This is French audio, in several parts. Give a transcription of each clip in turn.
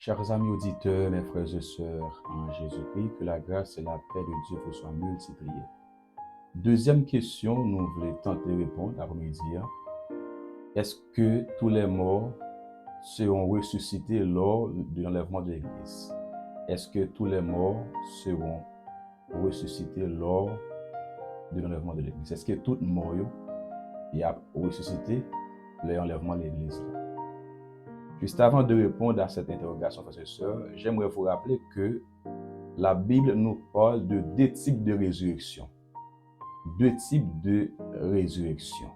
Chers amis auditeurs, mes frères et sœurs en Jésus-Christ, que la grâce et la paix de Dieu vous soient multipliées. Deuxième question, nous voulons tenter de répondre après-midi. Est-ce que tous les morts seront ressuscités lors de l'enlèvement de l'Église? Est-ce que tous les morts seront ressuscités lors de l'enlèvement de l'Église? Est-ce que tout mort y a ressuscité l'enlèvement de l'Église? Juste avant de répondre à cette interrogation, frères et sœurs, j'aimerais vous rappeler que la Bible nous parle de deux types de résurrection. Deux types de résurrection.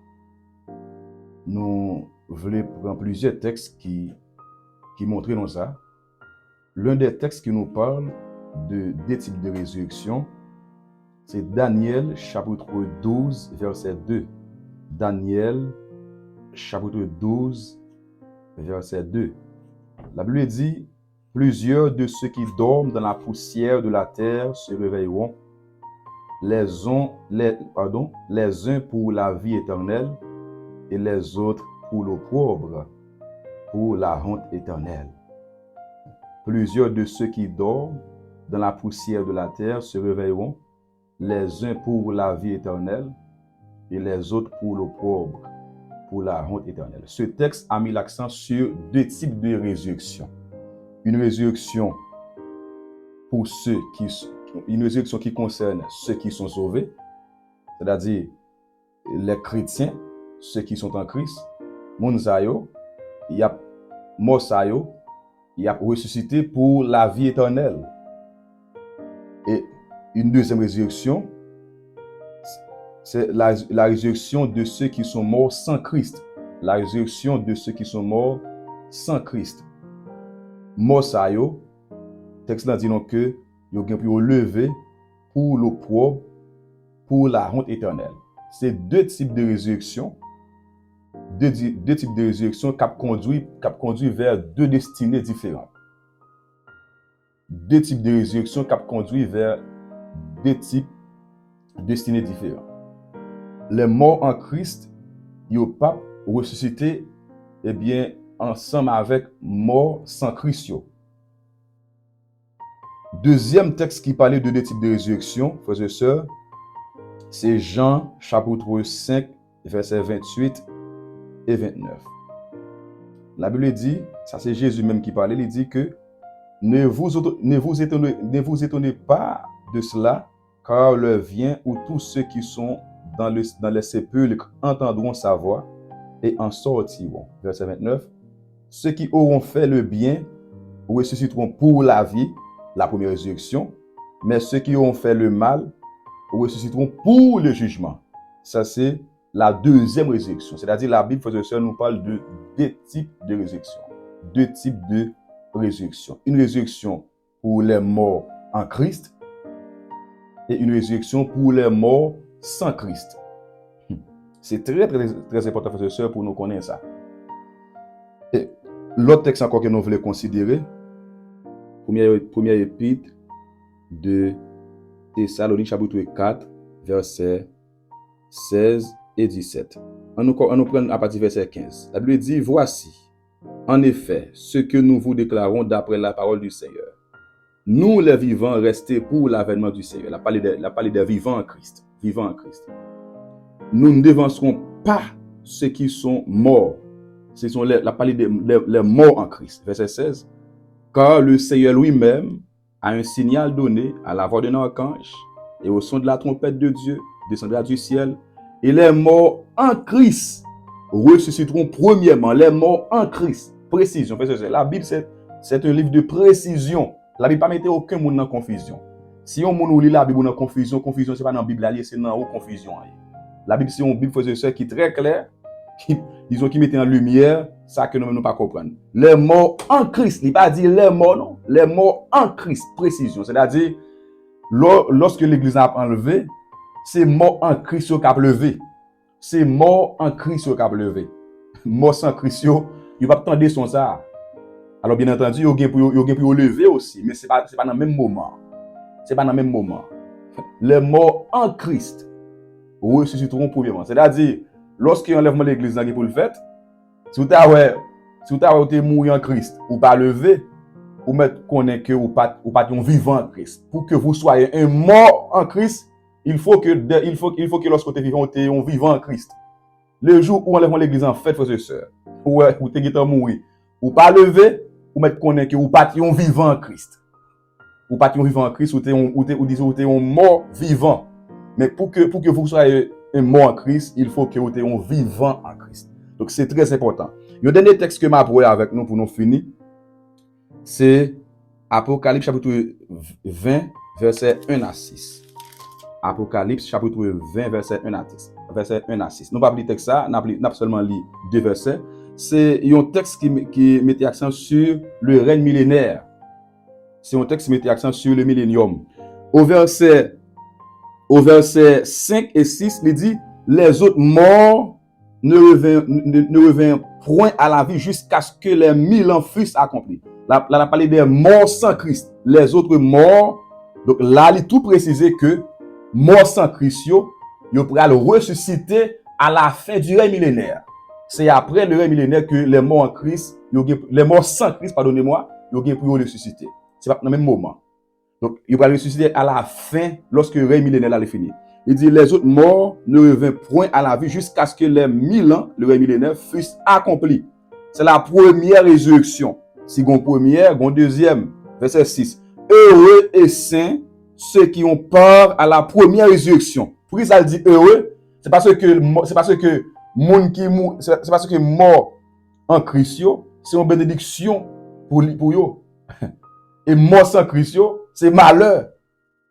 Nous voulons prendre plusieurs textes qui montrent nous ça. L'un des textes qui nous parle de deux types de résurrection, c'est Daniel chapitre 12, verset 2. Daniel chapitre 12, verset 2. La Bible dit, « Plusieurs de ceux qui dorment dans la poussière de la terre se réveilleront, les uns pour la vie éternelle et les autres pour l'opprobre, pour la honte éternelle. » Plusieurs de ceux qui dorment dans la poussière de la terre se réveilleront, les uns pour la vie éternelle et les autres pour l'opprobre, pour la honte éternelle. Ce texte a mis l'accent sur deux types de résurrection. Une résurrection pour une résurrection qui concerne ceux qui sont sauvés, c'est-à-dire les chrétiens, ceux qui sont en Christ. Mounzayo, il y a Mosayo, il y a ressuscité pour la vie éternelle. Et une deuxième résurrection, c'est la résurrection de ceux qui sont morts sans Christ. La résurrection de ceux qui sont morts sans Christ. Mosayo, texte là dit donc que ils ont pu lever pour l'opprobre, pour la honte éternelle. C'est deux types de résurrection. Deux types de résurrection qui conduit vers deux destinées différentes. Deux types de résurrection qui conduit vers deux types de destinées différentes. Les morts en Christ, ils n'ont pas ressuscité ensemble avec morts sans Christ. Deuxième texte qui parlait de deux types de résurrection, frères et sœurs, c'est Jean chapitre 5, versets 28 et 29. La Bible dit, ça c'est Jésus même qui parlait, il dit que ne vous étonnez pas de cela, car l'heure vient où tous ceux qui sont dans les sépulcres entendront sa voix et en sortiront. Verset 29. Ceux qui auront fait le bien ressusciteront pour la vie, la première résurrection, mais ceux qui auront fait le mal ressusciteront pour le jugement. Ça, c'est la deuxième résurrection. C'est-à-dire, la Bible, frères et sœurs, nous parle de deux types de résurrection. Deux types de résurrection. Une résurrection pour les morts en Christ et une résurrection pour les morts sans Christ. C'est très, très, très important, frères et sœurs, pour nous connaître ça. Et l'autre texte encore que nous voulons considérer, première épître de Thessaloniques, chapitre 4, versets 16 et 17. On nous prend à partir du verset 15. La Bible dit, « Voici, en effet, ce que nous vous déclarons d'après la parole du Seigneur. Nous, les vivants, restés pour l'avènement du Seigneur. » La parole des vivants en Christ. Vivants en Christ. Nous ne devancerons pas ceux qui sont morts. Ce sont les morts en Christ. Verset 16. Car le Seigneur lui-même a un signal donné à la voix d'un archange et au son de la trompette de Dieu descendra du ciel. Et les morts en Christ ressusciteront premièrement. Les morts en Christ. Précision. La Bible, c'est un livre de précision. La Bible ne met aucun monde en confusion. Si on lit la Bible en confusion, c'est pas dans la Bible, c'est dans la confusion. La Bible, c'est une Bible, frères et sœurs, qui est très claire, qui met en lumière ça que nous ne pouvons pas comprendre. Les morts en Christ, il ne pas dire les morts, non. Les morts en Christ, précision. C'est-à-dire, lorsque l'Église a enlevé, c'est mort en Christ qui a levé. C'est mort en Christ qui a levé. Mort sans Christ, il ne va pas attendre son ça. Alors, bien entendu, il y a pour lever aussi, mais ce n'est pas dans le même moment. Ce n'est pas dans le même moment. Les morts en Christ ressusciteront premièrement. C'est-à-dire, lorsqu'il y a un enlèvement de l'Église pour le fait, si vous avez mort en Christ ou pas levé, ou mettre connaître que ou pas un vivant en Christ. Pour que vous soyez un mort en Christ, il faut que lorsque tu es vivant, tu es un vivant en Christ. Le jour où on lève l'église en fête, frères et sœurs, ou tu es mort, ou pas levé, ou mettre connaître que ou pas un vivant en Christ. Ou pas un vivant en Christ, ou tu es un mort vivant. Mais pour que vous soyez un mort en Christ, il faut que vous soyez un vivant en Christ. Donc c'est très important. Le dernier texte que m'a pris avec nous pour nous finir, c'est Apocalypse chapitre 20, verset 1 à 6. Apocalypse chapitre 20, verset 1 à 6. Verset 1 à 6. Nous ne pas lire texte ça, nous seulement lire deux versets. C'est un texte qui mettait accent sur le règne millénaire. C'est un texte qui mettait accent sur le millénium. Au verset 5 et 6, il dit, les autres morts ne revinrent point à la vie jusqu'à ce que les 1000 ans fussent accomplis. Là, on a parlé des morts sans Christ. Les autres morts, donc là, il est tout précisé que morts sans Christ, ils pourraient le ressusciter à la fin du règne millénaire. C'est après le règne millénaire que les morts en Christ, les morts sans Christ, pardonnez-moi, ils ont pu ressusciter. C'est pas dans le même moment. Donc, ils pourraient ressusciter à la fin, lorsque le règne millénaire allait finir. Il dit, les autres morts ne revinrent point à la vie jusqu'à ce que les 1000 ans, le règne millénaire, fussent accomplis. C'est la première résurrection. Si on première, on deuxième. Verset 6. Heureux et saints ceux qui ont part à la première résurrection. Pourquoi ça dit heureux? C'est parce que mort en Christ, c'est une bénédiction pour eux. Et mort sans Christ, c'est malheur.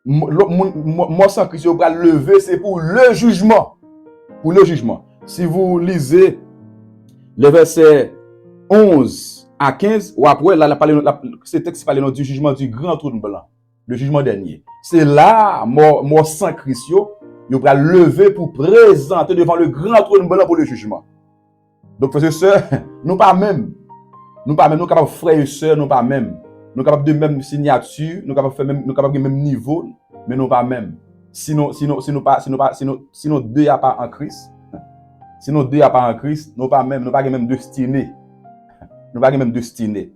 Mort sans Christ, va lever, c'est pour le jugement. Pour le jugement. Si vous lisez le verset 11 à 15, ou après, là, ce texte parle du jugement du grand trône blanc, le jugement dernier. C'est là, mort sans Christ, il va lever pour présenter devant le grand trône blanc pour le jugement. Donc, frères et sœurs, nous pas même, nous capables frères et sœurs, nous pas même. Nous capables de même signature, nous capables de même niveau, mais nous pas même. Si nous deux y a pas en Christ, si nous deux y a pas en Christ, nous pas même destinés. Nous pas même destinés.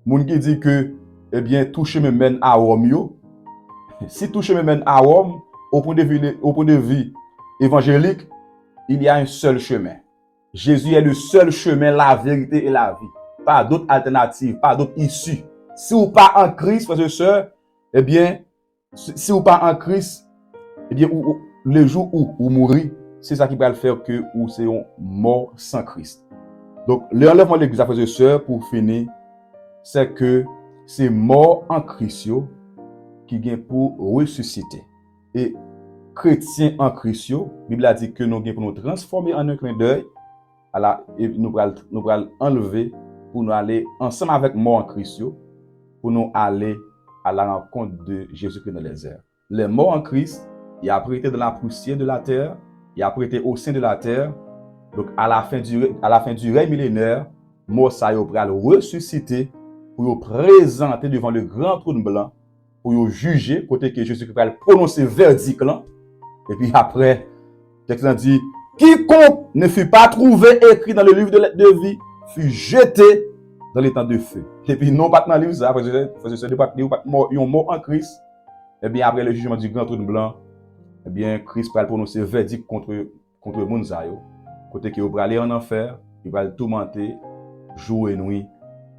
Moun qui dit que eh bien tout chemin mène à Rome yo. Si tout chemin mène à Rome, au point de vue évangélique, il y a un seul chemin. Jésus est le seul chemin, la vérité et la vie. Pas d'autres alternatives, pas d'autres issues. Si vous pas en Christ, frères et sœurs, eh bien, si vous pas en Christ, eh bien, le jour où vous mourrez, c'est ça qui va le faire que vous serez mort sans Christ. Donc, l'enlèvement de l'église, frères et sœurs, pour finir, c'est que c'est mort en Christ qui vient pour ressusciter. Et chrétiens en Christ, la Bible a dit que nous avons pour nous transformer en un clin d'œil, et nous allons enlever pour nous aller ensemble avec mort en Christ, pour nous aller à la rencontre de Jésus-Christ dans les airs. Les morts en Christ, il a prêté dans la poussière de la terre, il a prêté au sein de la terre. Donc, à la fin du règne millénaire, mort ça va le ressusciter pour le présenter devant le grand trône blanc, pour le juger, côté que Jésus-Christ va prononcer verdict là. Et puis après, le texte dit, quiconque ne fut pas trouvé écrit dans le livre de vie fut jeté dans les temps de feu. Et puis, non, pas dans le livre, ça, parce que ils ont mort en Christ. Et bien, après le jugement du grand trône blanc, eh bien, Christ va prononcer verdict contre le monde. Côté qu'il va aller en enfer, il va le tourmenter jour et nuit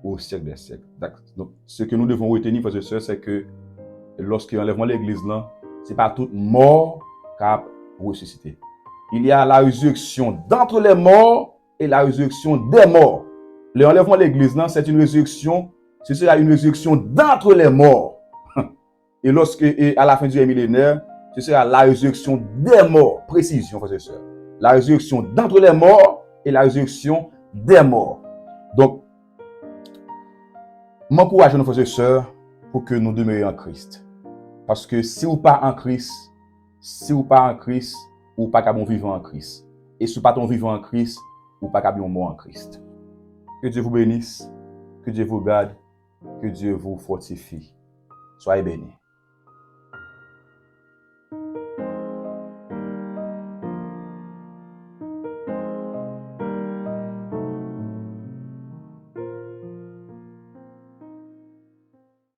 au siècle des siècles. Donc, ce que nous devons retenir, frères et sœurs, c'est que lorsqu'il enlèvement l'église là, c'est pas toute mort qui a ressuscité. Il y a la résurrection d'entre les morts et la résurrection des morts. L'enlèvement de l'église là, c'est une résurrection, ce sera une résurrection d'entre les morts. Et à la fin du millénaire, ce sera la résurrection des morts. Précision, frères et sœurs. La résurrection d'entre les morts et la résurrection des morts. Donc, m'encourage nos frères et sœurs pour que nous demeurions en Christ. Parce que si vous pas en Christ, ou pas qu'à bon vivant en Christ. Et si vous pas ton vivant en Christ, ou pas qu'à bon mort en Christ. Que Dieu vous bénisse, que Dieu vous garde, que Dieu vous fortifie. Soyez bénis.